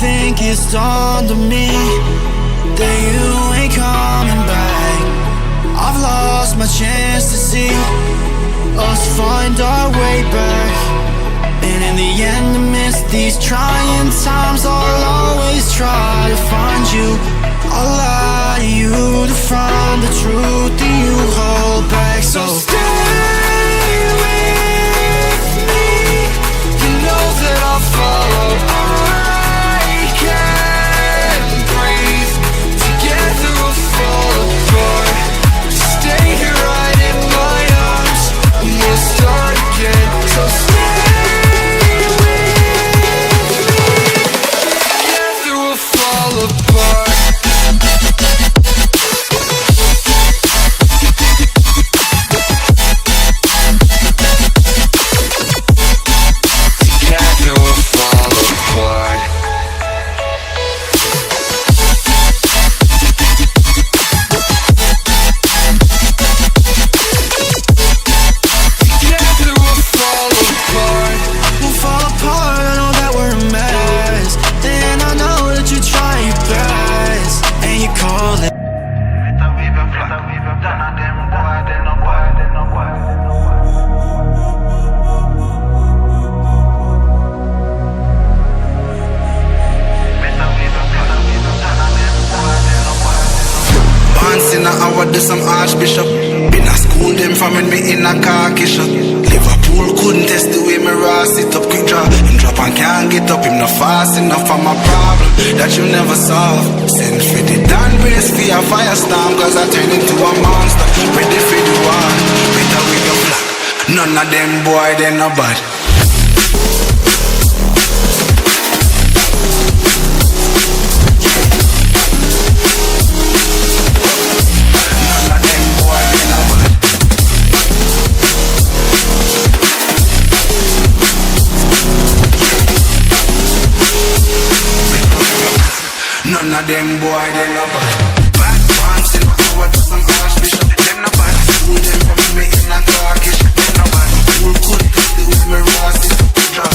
think it's dawned on me that you ain't coming back. I've lost my chance to see us find our way back. And in the end, amidst these trying times, I'll always try to find you. I'll lie to you to find the truth that you hold back. So stay with me. You know that I'll follow. I can't breathe. Together we'll fall apart. Stay here right in my arms, and we'll start again. So stay with me. Together we'll fall apart. Do some archbishop. Been a school them from when me in a khaki shot. Liverpool couldn't test the way me raw sit up. Quick draw, him drop and can't get up. Him not fast enough for my problem that you never solve. Send for the Dan brace for a firestorm, cause I turn into a monster. Ready for the war, better with your flag. None of them boy, they no bad. None of them boy, they no bad. Bad pants in power to some archbishop. Them no bad. School them from me in a Turkish. Them no bad. School could test the way me raw sit up. Drop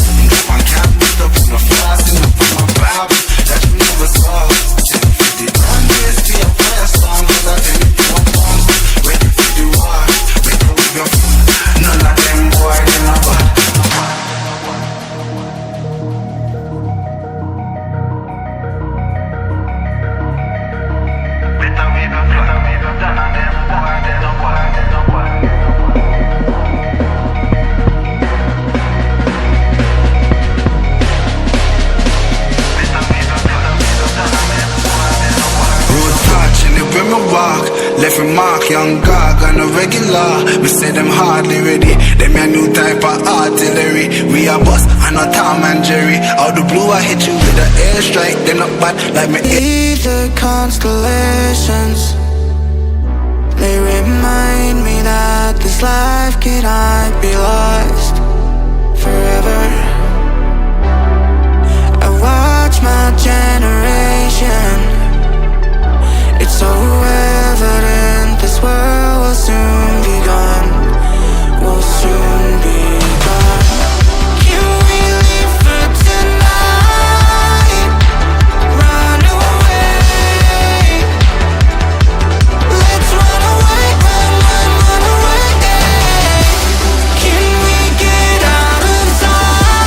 and can't beat up. No flossing up on my bab that you never saw. Send for the grand race to your fire storm, cause I tell you to a bomb. Ready for the war, better with your fun. None of them boy, they no bad. Left me mark, young gog on a regular. Me say them hardly ready. Them a new type of artillery. We a bus and a Tom and Jerry. Out the blue I hit you with an airstrike. They not bad like me. Leave the constellations. They remind me that this life cannot be lost forever. I watch my generation. It's so evident this world will soon be gone. Will soon be gone. Can we leave for tonight? Run away. Let's run away, run away. Can we get out of sight?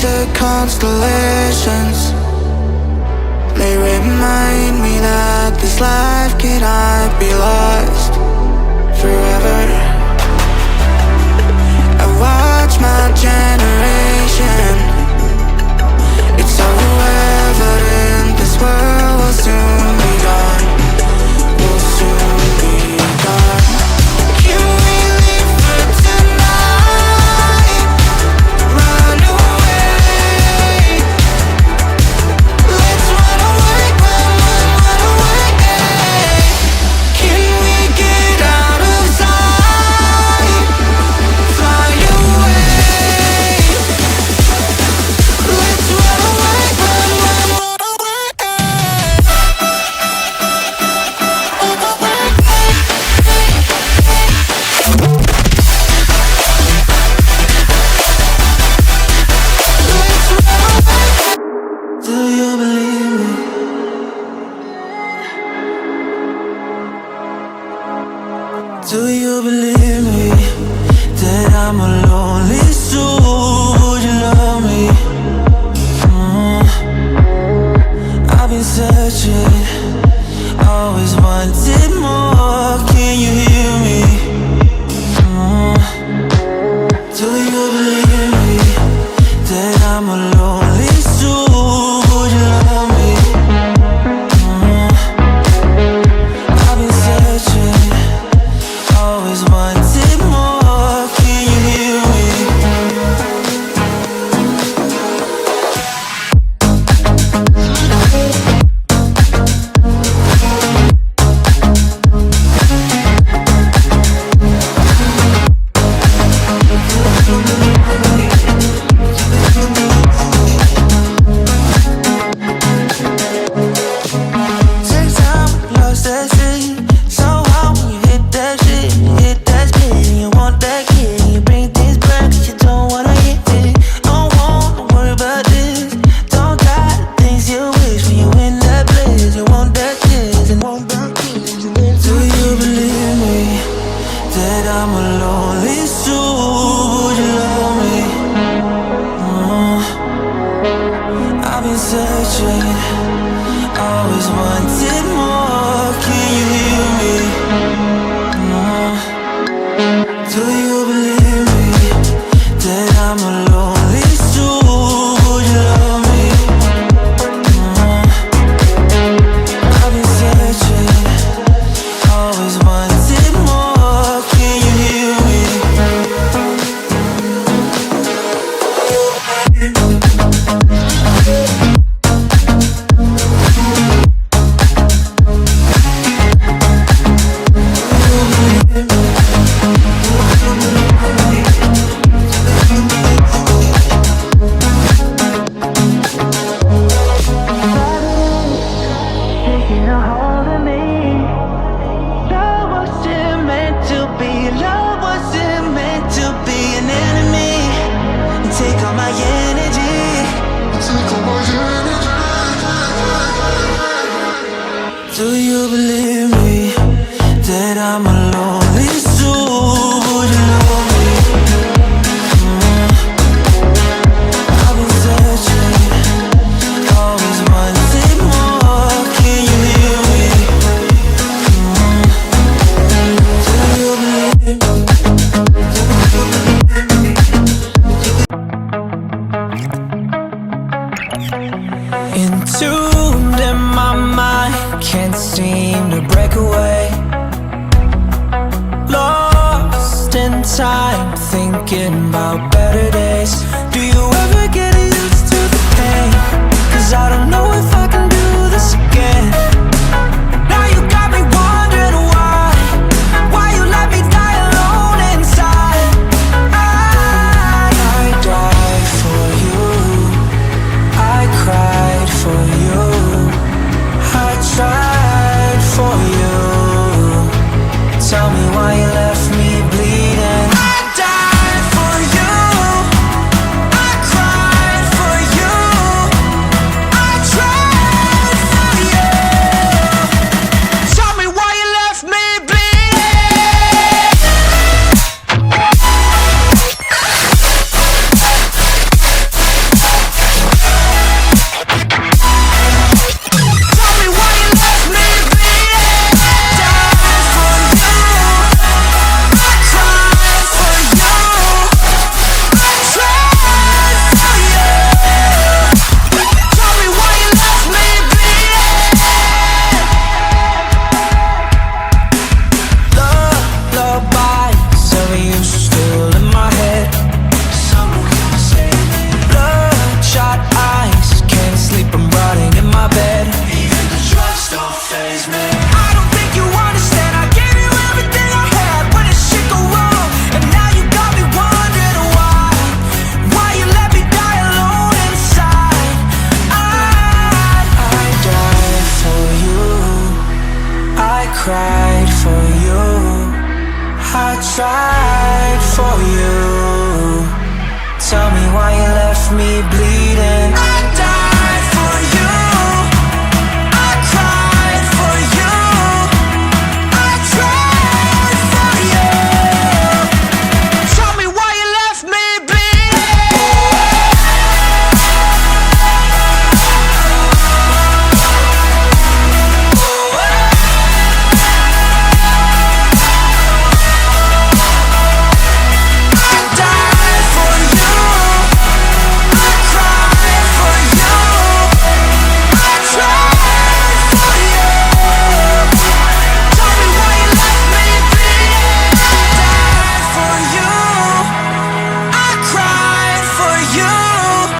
the constellations may remind me that this life cannot be lost forever. I watch my generation, it's so evident this world will soon be gone, will soon be gone. Can we live for tonight? Run away. Let's run away, run away. Can we get out of sight? Fly away. Let's run away, run away. Do you believe me? Do you believe me that I'm a lonely soul? Would you love me? I've been searching, always wanted more. Can you hear me? Do you believe me that I'm a lonely soul? Would you love me? I've been searching, always wanted more. Can you hear me? Take time, lost that shit. So hard when you hit that shit. Hit that split and you want that kid. You bring things back 'cause you don't wanna hit it. Don't wanna worry about this. Don't got the things you wish when you in that place. You want that kiss and want that kiss. Do you believe me that I'm a lonely soul? Would you love me? I've been searching, always wanted more. Can you hear me? Do you believe me that I'm a lonely soul? Would you love me? I've been searching, always wanted more. Can you hear me? Taking a hold of me. Love wasn't meant to be. Love wasn't meant to be an enemy. You take all my energy. Do you believe me that I'm a lonely soul? Would you love me? I've been searching, always wanted more. Can you hear me? Do you believe me? Entombed in my mind, can't seem to break away. Lost in time, thinking about better days.